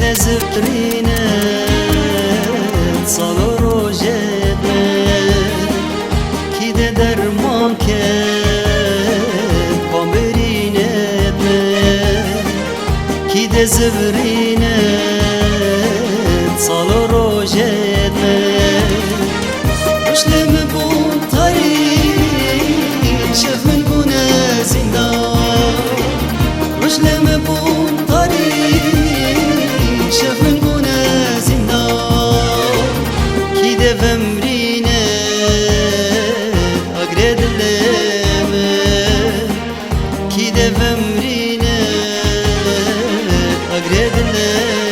de zıprine salo rojete ki de derman ke pamirine ki de zıprine salo rojete Rüşlemi bu tarih şefmin bu ne zindan Rüşlemi bu شفن بونا زندان کی دفمرینه اگرد لمه کی دفمرینه اگرد لمه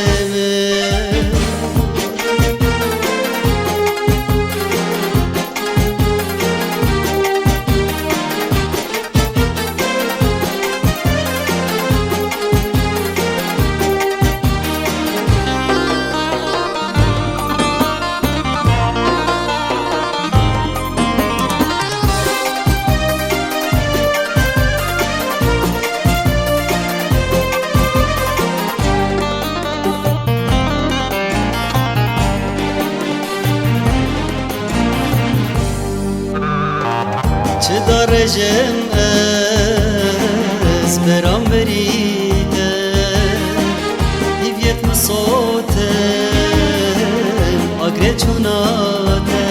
چه دارجم از برام بریده دیویت مسوتم اگره چوناته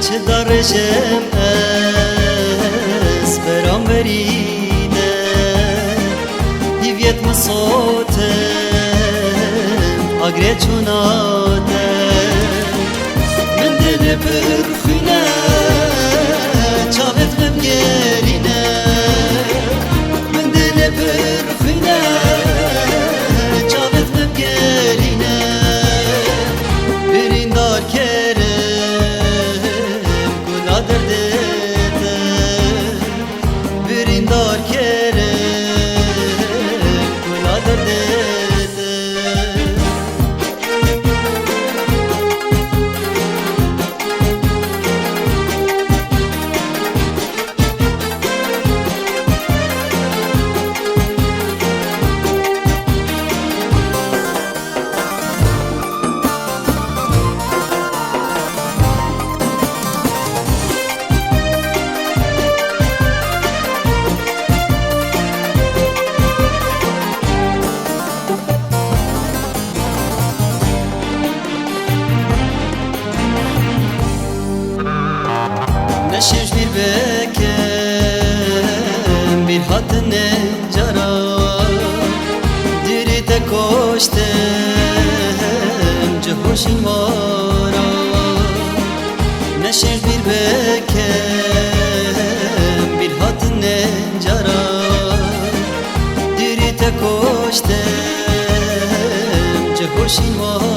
چه دارجم از برام بریده دیویت مسوتم اگره چوناته من دل برخونه çavet mem geline men dile perxine çavet mem geline birindar kerem kula derdete birindar kerem kula derdete Neşeş bir bekem bir hatine cara diri te koştem cehoşin vara Neşeş bir bekem bir hatine cara diri te koştem cehoşin vara